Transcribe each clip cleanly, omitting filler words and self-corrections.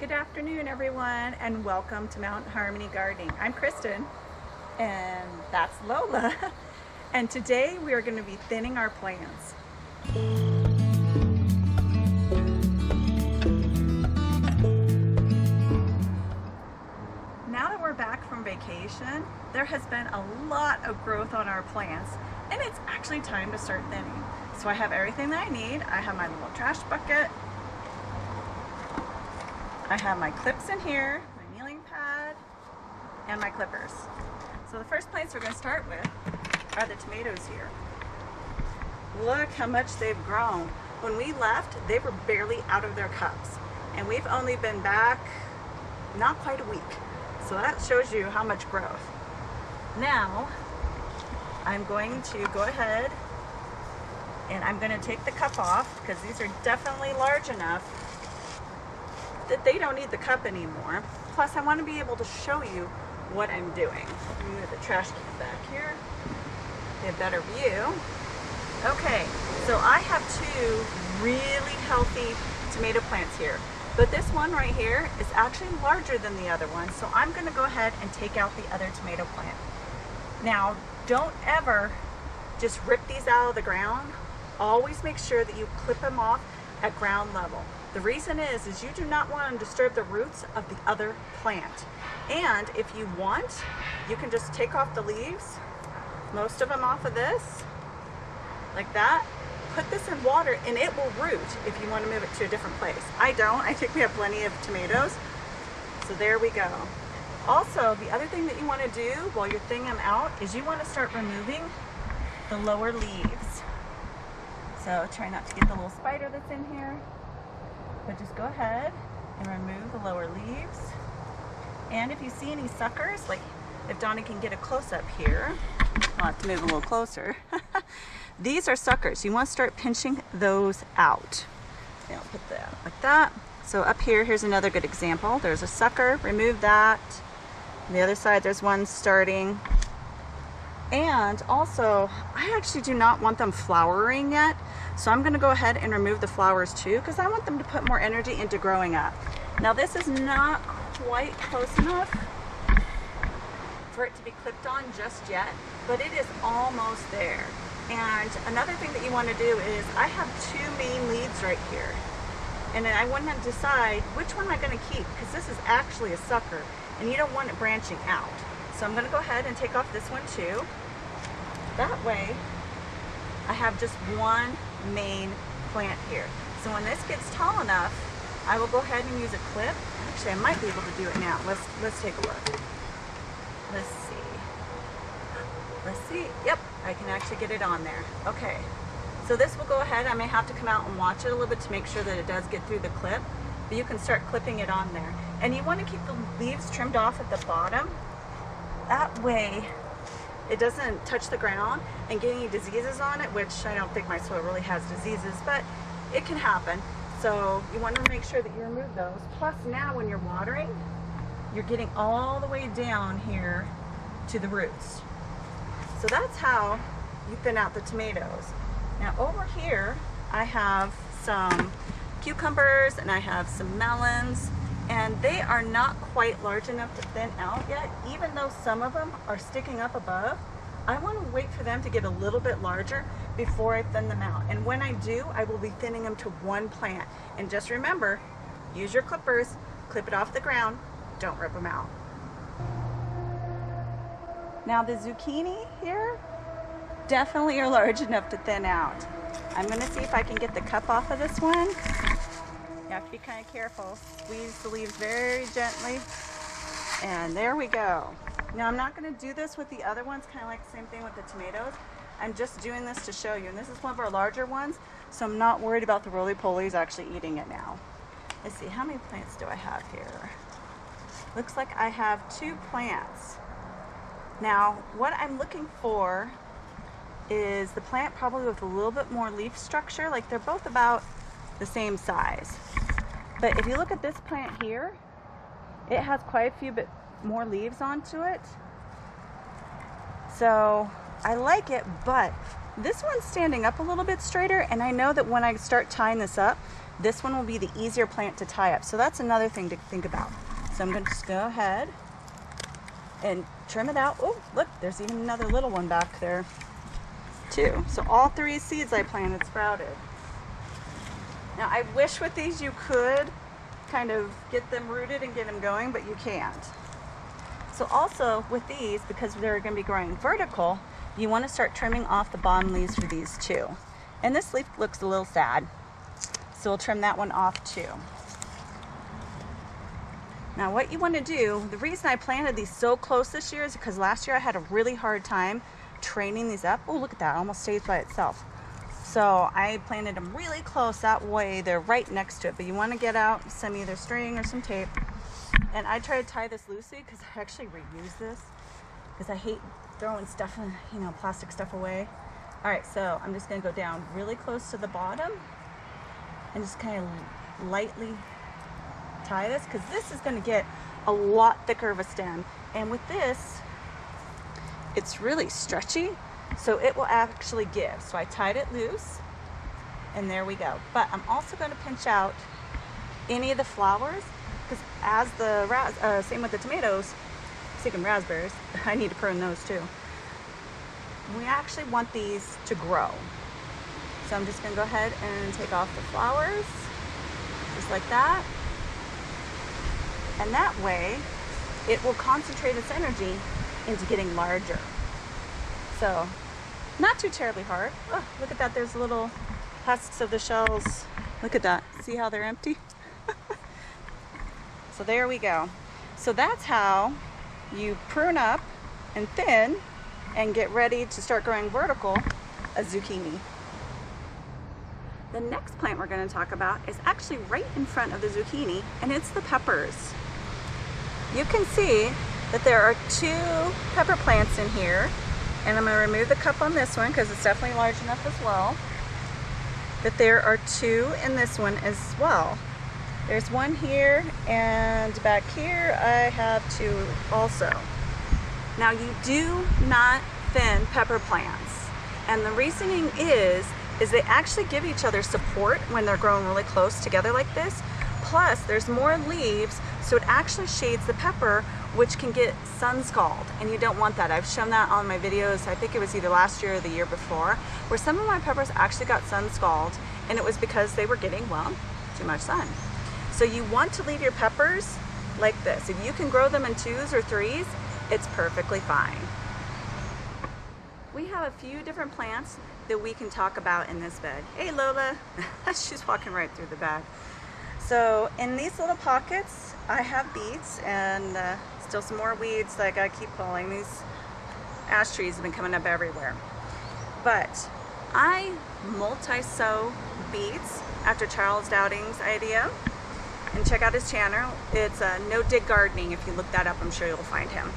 Good afternoon, everyone, and welcome to Mountain Harmony Gardening. I'm Kristen, and that's Lola. And today we are going to be thinning our plants. Now that we're back from vacation, there has been a lot of growth on our plants, and it's actually time to start thinning. So I have everything that I need. I have my little trash bucket. I have my clips in here, my kneeling pad, and my clippers. So the first plants we're going to start with are the tomatoes here. Look how much they've grown. When we left, they were barely out of their cups. And we've only been back not quite a week. So that shows you how much growth. Now, I'm going to go ahead and I'm going to take the cup off because these are definitely large enough that they don't need the cup anymore. Plus, I want to be able to show you what I'm doing. Move the trash can back here. Get a better view. Okay, so I have two really healthy tomato plants here, but this one right here is actually larger than the other one, so I'm going to go ahead and take out the other tomato plant. Now, don't ever just rip these out of the ground. Always make sure that you clip them off at ground level. The reason is you do not want to disturb the roots of the other plant. And if you want, you can just take off the leaves, most of them off of this, like that. Put this in water and it will root if you want to move it to a different place. I don't. I think we have plenty of tomatoes. So there we go. Also, the other thing that you want to do while you're thinning them out is you want to start removing the lower leaves. So try not to get the little spider that's in here. But just go ahead and remove the lower leaves. And if you see any suckers, like if Donna can get a close-up here, I'll have to move a little closer. These are suckers. You want to start pinching those out. And I'll put that like that. So up here, here's another good example. There's a sucker, remove that. On the other side, there's one starting. And also, I actually do not want them flowering yet. So I'm going to go ahead and remove the flowers too, because I want them to put more energy into growing up. Now this is not quite close enough for it to be clipped on just yet, but it is almost there. And another thing that you want to do is, I have two main leads right here. And then I want to decide which one am I going to keep, because this is actually a sucker and you don't want it branching out. So I'm going to go ahead and take off this one too. That way I have just one main plant here. So when this gets tall enough, I will go ahead and use a clip. Actually, I might be able to do it now. Let's take a look. Let's see. Yep, I can actually get it on there. Okay. So this will go ahead. I may have to come out and watch it a little bit to make sure that it does get through the clip, but you can start clipping it on there. And you want to keep the leaves trimmed off at the bottom. That way it doesn't touch the ground and get any diseases on it, which I don't think my soil really has diseases, but it can happen. So you want to make sure that you remove those. Plus now when you're watering, you're getting all the way down here to the roots. So that's how you thin out the tomatoes. Now over here, I have some cucumbers and I have some melons, and they are not quite large enough to thin out yet. Even though some of them are sticking up above, I want to wait for them to get a little bit larger before I thin them out. And when I do, I will be thinning them to one plant. And just remember, use your clippers, clip it off the ground, don't rip them out. Now the zucchini here definitely are large enough to thin out. I'm going to see if I can get the cup off of this one. You have to be kind of careful. Squeeze the leaves very gently. And there we go. Now I'm not going to do this with the other ones, kind of like the same thing with the tomatoes. I'm just doing this to show you. And this is one of our larger ones, so I'm not worried about the roly-polies actually eating it now. Let's see, how many plants do I have here? Looks like I have 2 plants. Now, what I'm looking for is the plant probably with a little bit more leaf structure. Like they're both about the same size. But if you look at this plant here, it has quite a few bit more leaves onto it. So I like it, but this one's standing up a little bit straighter, and I know that when I start tying this up, this one will be the easier plant to tie up. So that's another thing to think about. So I'm going to just go ahead and trim it out. Oh, look, there's even another little one back there too. So all 3 seeds I planted sprouted. Now I wish with these you could kind of get them rooted and get them going, but you can't. So also with these, because they're going to be growing vertical, you want to start trimming off the bottom leaves for these too. And this leaf looks a little sad, so we'll trim that one off too. Now what you want to do, the reason I planted these so close this year is because last year I had a really hard time training these up. Oh, look at that, it almost stays by itself. So I planted them really close, that way they're right next to it. But you want to get out some either string or some tape. And I try to tie this loosely because I actually reuse this because I hate throwing stuff, plastic stuff away. All right, so I'm just going to go down really close to the bottom and just kind of lightly tie this, because this is going to get a lot thicker of a stem. And with this, it's really stretchy, so it will actually give. So I tied it loose, and there we go. But I'm also going to pinch out any of the flowers, because as the same with the tomatoes, speaking of raspberries, I need to prune those too. We actually want these to grow. So I'm just going to go ahead and take off the flowers, just like that. And that way, it will concentrate its energy into getting larger. So, not too terribly hard. Oh, look at that, there's little husks of the shells. Look at that, see how they're empty? So there we go. So that's how you prune up and thin and get ready to start growing vertical a zucchini. The next plant we're going to talk about is actually right in front of the zucchini, and it's the peppers. You can see that there are 2 pepper plants in here, and I'm going to remove the cup on this one because it's definitely large enough as well. But there are 2 in this one as well. There's 1 here, and back here I have 2 also. Now you do not thin pepper plants, and the reasoning is they actually give each other support when they're growing really close together like this. Plus there's more leaves, so it actually shades the pepper, which can get sun scald, and you don't want that. I've shown that on my videos, I think it was either last year or the year before, where some of my peppers actually got sun scald, and it was because they were getting, well, too much sun. So you want to leave your peppers like this. If you can grow them in 2s or 3s, it's perfectly fine. We have a few different plants that we can talk about in this bed. Hey Lola, she's walking right through the bag. So in these little pockets, I have beets and still some more weeds that I gotta keep pulling. These ash trees have been coming up everywhere. But I multi-sow beets after Charles Dowding's idea. And check out his channel. It's No Dig Gardening. If you look that up, I'm sure you'll find him.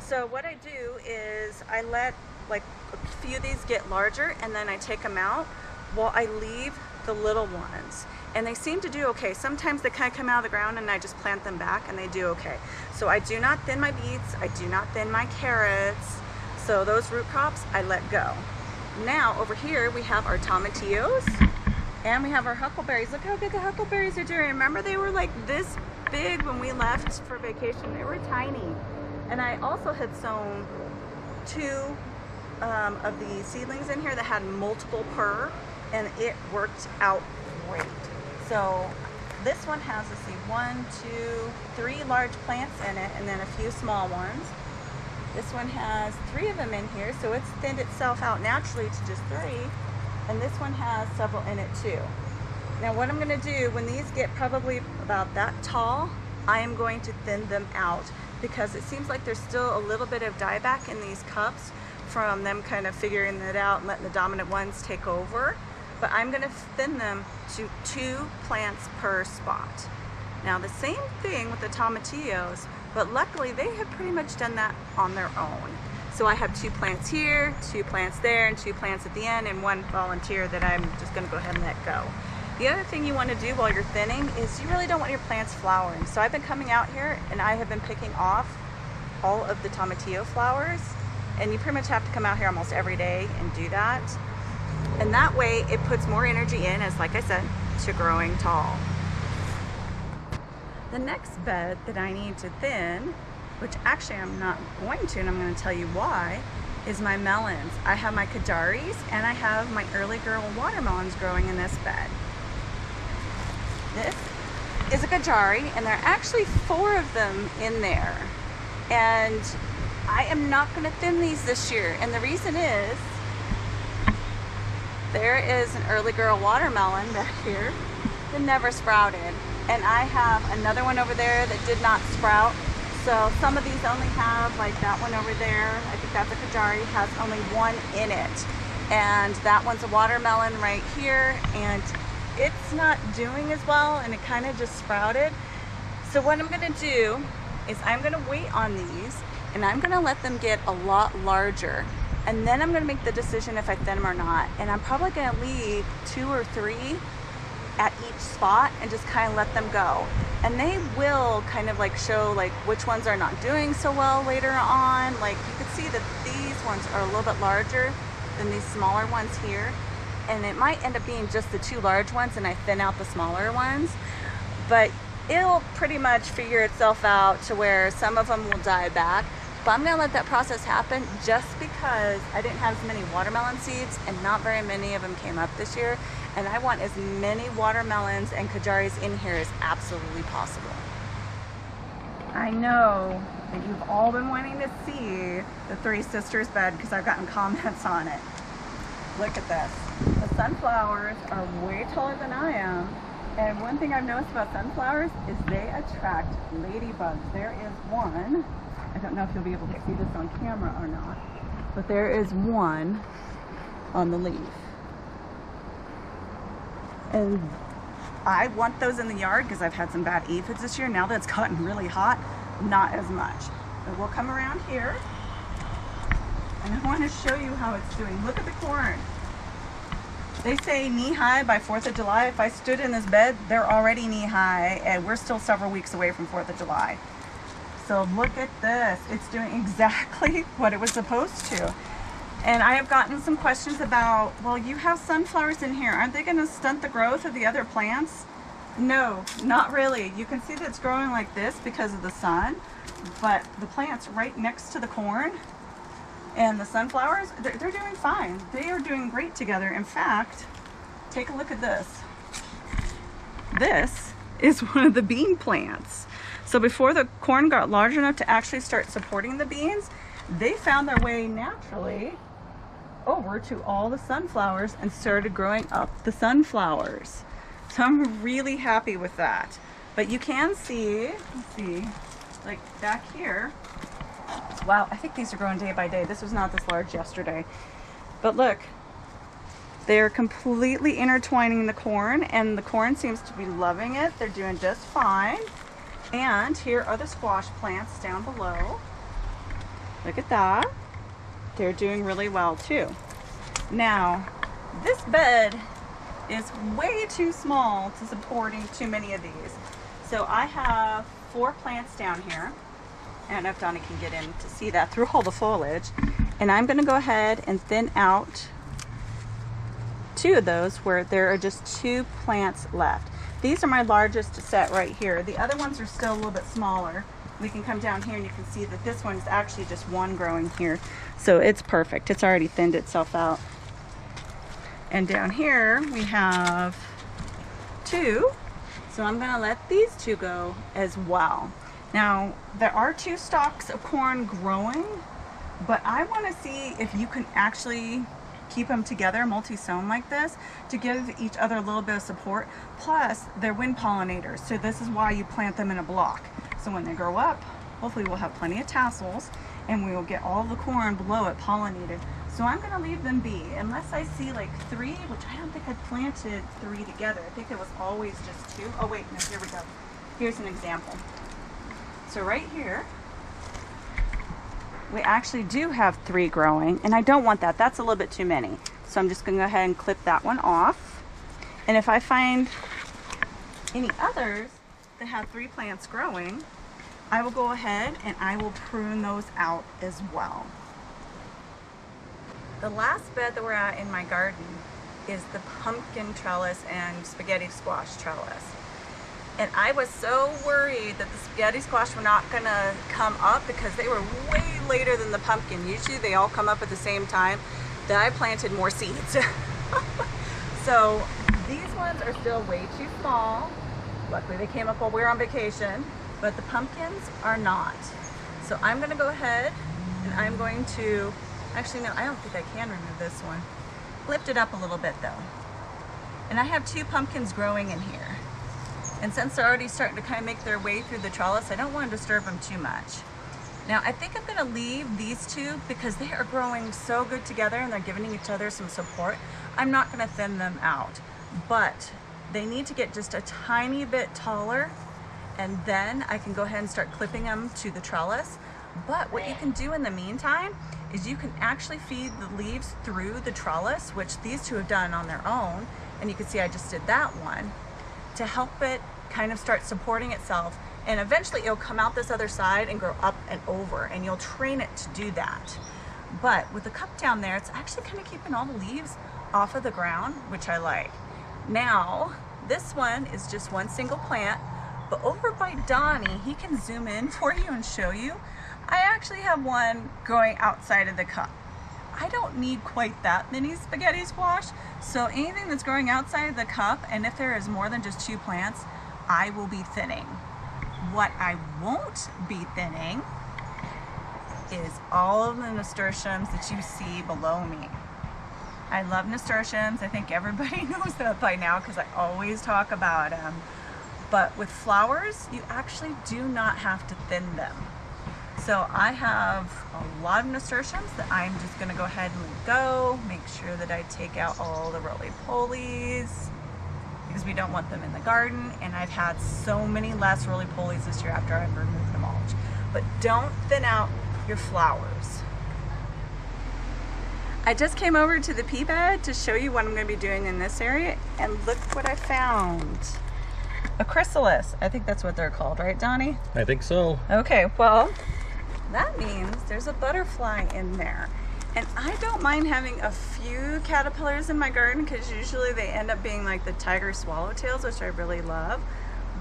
So what I do is I let like a few of these get larger, and then I take them out while I leave the little ones. And they seem to do okay. Sometimes they kind of come out of the ground and I just plant them back and they do okay. So I do not thin my beets, I do not thin my carrots. So those root crops I let go. Now over here we have our tomatillos and we have our huckleberries. Look how big the huckleberries are doing. Remember they were like this big when we left for vacation. They were tiny. And I also had sown 2 of the seedlings in here that had multiple purr, and it worked out great. So this one has, let's see, 1, 2, 3 large plants in it, and then a few small ones. This one has 3 of them in here, so it's thinned itself out naturally to just 3. And this one has several in it too. Now what I'm going to do, when these get probably about that tall, I am going to thin them out, because it seems like there's still a little bit of dieback in these cups from them kind of figuring it out and letting the dominant ones take over. But I'm going to thin them to 2 plants per spot. Now the same thing with the tomatillos, but luckily they have pretty much done that on their own. So I have 2 plants here, 2 plants there, and 2 plants at the end, and 1 volunteer that I'm just going to go ahead and let go. The other thing you want to do while you're thinning is you really don't want your plants flowering. So I've been coming out here and I have been picking off all of the tomatillo flowers, and you pretty much have to come out here almost every day and do that. And that way it puts more energy in, as like I said, to growing tall. The next bed that I need to thin, which actually I'm not going to, and I'm going to tell you why, is my melons. I have my Kajaris and I have my early girl watermelons growing in this bed. This is a Kajari, and there are actually 4 of them in there. And I am not going to thin these this year, and the reason is there is an early girl watermelon back here that never sprouted, and I have another one over there that did not sprout. So some of these only have, like that one over there, I think that's a Kajari, has only 1 in it. And that one's a watermelon right here, and it's not doing as well, and it kind of just sprouted. So what I'm gonna do is I'm gonna wait on these, and I'm gonna let them get a lot larger. And then I'm gonna make the decision if I thin them or not. And I'm probably gonna leave 2 or 3 at each spot and just kind of let them go. And they will kind of like show like which ones are not doing so well later on. Like you can see that these ones are a little bit larger than these smaller ones here. And it might end up being just the 2 large ones and I thin out the smaller ones. But it'll pretty much figure itself out to where some of them will die back. But I'm gonna let that process happen just because I didn't have as many watermelon seeds and not very many of them came up this year. And I want as many watermelons and Kajaris in here as absolutely possible. I know that you've all been wanting to see the Three Sisters bed because I've gotten comments on it. Look at this. The sunflowers are way taller than I am. And one thing I've noticed about sunflowers is they attract ladybugs. There is one. I don't know if you'll be able to see this on camera or not, but there is one on the leaf. And I want those in the yard because I've had some bad aphids this year. Now that it's gotten really hot, not as much. But we'll come around here and I want to show you how it's doing. Look at the corn. They say knee-high by 4th of July. If I stood in this bed, they're already knee-high, and we're still several weeks away from 4th of July. So look at this. It's doing exactly what it was supposed to. And I have gotten some questions about, well, you have sunflowers in here. Aren't they going to stunt the growth of the other plants? No, not really. You can see that it's growing like this because of the sun, but the plants right next to the corn and the sunflowers, they're doing fine. They are doing great together. In fact, take a look at this. This is one of the bean plants. So before the corn got large enough to actually start supporting the beans, they found their way naturally over to all the sunflowers and started growing up the sunflowers. So I'm really happy with that. But you can see, let's see, like back here, wow, I think these are growing day by day. This was not this large yesterday. But look, they're completely intertwining the corn, and the corn seems to be loving it. They're doing just fine. And here are the squash plants down below. Look at that. They're doing really well too. Now, this bed is way too small to supporting too many of these. So I have 4 plants down here. I don't know if Donnie can get in to see that through all the foliage. And I'm gonna go ahead and thin out 2 of those where there are just 2 plants left. These are my largest set right here. The other ones are still a little bit smaller. We can come down here and you can see that this one is actually just 1 growing here. So it's perfect. It's already thinned itself out. And down here we have 2. So I'm gonna let these 2 go as well. Now, there are 2 stalks of corn growing, but I wanna see if you can actually keep them together, multi-sown like this, to give each other a little bit of support. Plus, they're wind pollinators, so this is why you plant them in a block. So when they grow up, hopefully we'll have plenty of tassels and we will get all the corn below it pollinated. So I'm gonna leave them be, unless I see like 3, which I don't think I planted 3 together. I think it was always just 2. Oh wait, no, here we go. Here's an example. So right here, we actually do have 3 growing, and I don't want that. That's a little bit too many. So I'm just gonna go ahead and clip that one off. And if I find any others that have 3 plants growing, I will go ahead and I will prune those out as well. The last bed that we're at in my garden is the pumpkin trellis and spaghetti squash trellis. And I was so worried that the spaghetti squash were not gonna come up because they were way later than the pumpkin. Usually they all come up at the same time, that I planted more seeds. So these ones are still way too small. Luckily they came up while we were on vacation, but the pumpkins are not. So I'm gonna go ahead and I'm going to, actually no, I don't think I can remove this one. Lift it up a little bit though. And I have 2 pumpkins growing in here. And since they're already starting to kind of make their way through the trellis, I don't want to disturb them too much. Now I think I'm going to leave these 2 because they are growing so good together and they're giving each other some support. I'm not going to thin them out, but they need to get just a tiny bit taller, and then I can go ahead and start clipping them to the trellis. But what you can do in the meantime is you can actually feed the leaves through the trellis, which these 2 have done on their own. And you can see I just did that one, to help it kind of start supporting itself, and eventually it'll come out this other side and grow up and over, and you'll train it to do that. But with the cup down there, it's actually kind of keeping all the leaves off of the ground, which I like. Now this one is just one single plant, but over by Donnie, he can zoom in for you and show you. I actually have one growing outside of the cup. I don't need quite that many spaghetti squash, so anything that's growing outside of the cup, and if there is more than just 2 plants, I will be thinning. What I won't be thinning is all of the nasturtiums that you see below me. I love nasturtiums. I think everybody knows that by now because I always talk about them. But with flowers, you actually do not have to thin them. So I have a lot of nasturtiums that I'm just gonna go ahead and let go, make sure that I take out all the roly-polies because we don't want them in the garden, and I've had so many less roly-polies this year after I've removed the mulch. But don't thin out your flowers. I just came over to the pea bed to show you what I'm gonna be doing in this area, and look what I found. A chrysalis, I think that's what they're called, right, Donnie? I think so. Okay, well, that means there's a butterfly in there. And I don't mind having a few caterpillars in my garden because usually they end up being like the tiger swallowtails, which I really love.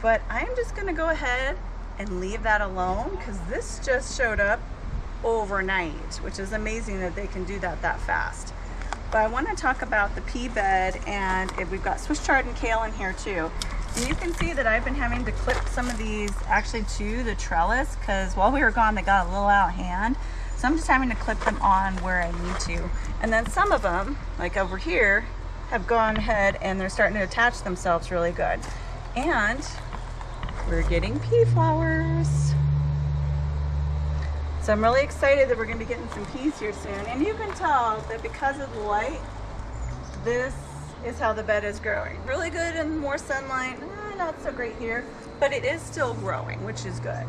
But I'm just gonna go ahead and leave that alone because this just showed up overnight, which is amazing that they can do that fast. But I wanna talk about the pea bed, and we've got Swiss chard and kale in here too. And you can see that I've been having to clip some of these actually to the trellis because while we were gone, they got a little out of hand. So I'm just having to clip them on where I need to. And then some of them, like over here, have gone ahead and they're starting to attach themselves really good. And we're getting pea flowers. So I'm really excited that we're gonna be getting some peas here soon. And you can tell that because of the light, this is how the bed is growing. Really good in more sunlight, not so great here, but it is still growing, which is good.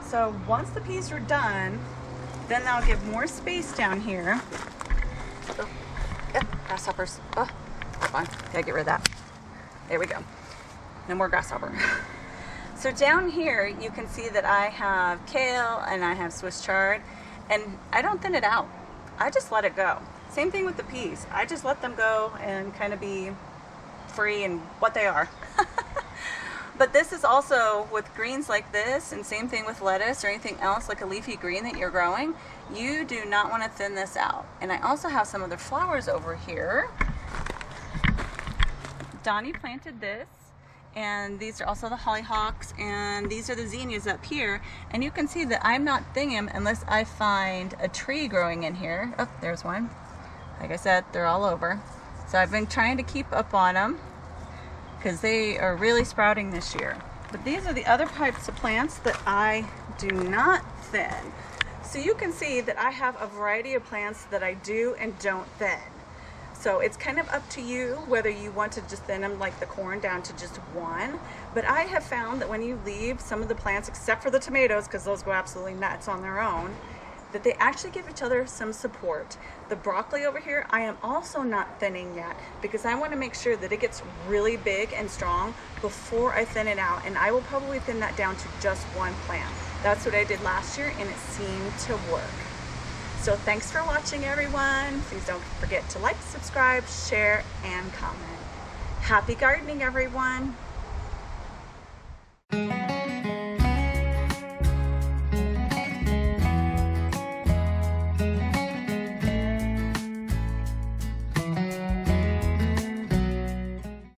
So once the peas are done, then I'll give more space down here. Oh, yeah, grasshoppers. Oh, come on, gotta get rid of that. There we go. No more grasshopper. So down here, you can see that I have kale and I have Swiss chard, and I don't thin it out. I just let it go. Same thing with the peas. I just let them go and kind of be free in what they are. But this is also with greens like this, and same thing with lettuce or anything else like a leafy green that you're growing. You do not want to thin this out. And I also have some other flowers over here. Donnie planted this, and these are also the hollyhocks, and these are the zinnias up here. And you can see that I'm not thinning them unless I find a tree growing in here. Oh, there's one. Like I said, they're all over. So I've been trying to keep up on them because they are really sprouting this year. But these are the other types of plants that I do not thin. So you can see that I have a variety of plants that I do and don't thin. So it's kind of up to you whether you want to just thin them like the corn down to just one. But I have found that when you leave some of the plants, except for the tomatoes, because those go absolutely nuts on their own, that they actually give each other some support. The broccoli over here, I am also not thinning yet because I want to make sure that it gets really big and strong before I thin it out. And I will probably thin that down to just one plant. That's what I did last year, and it seemed to work. So thanks for watching, everyone. Please don't forget to like, subscribe, share, and comment. Happy gardening, everyone.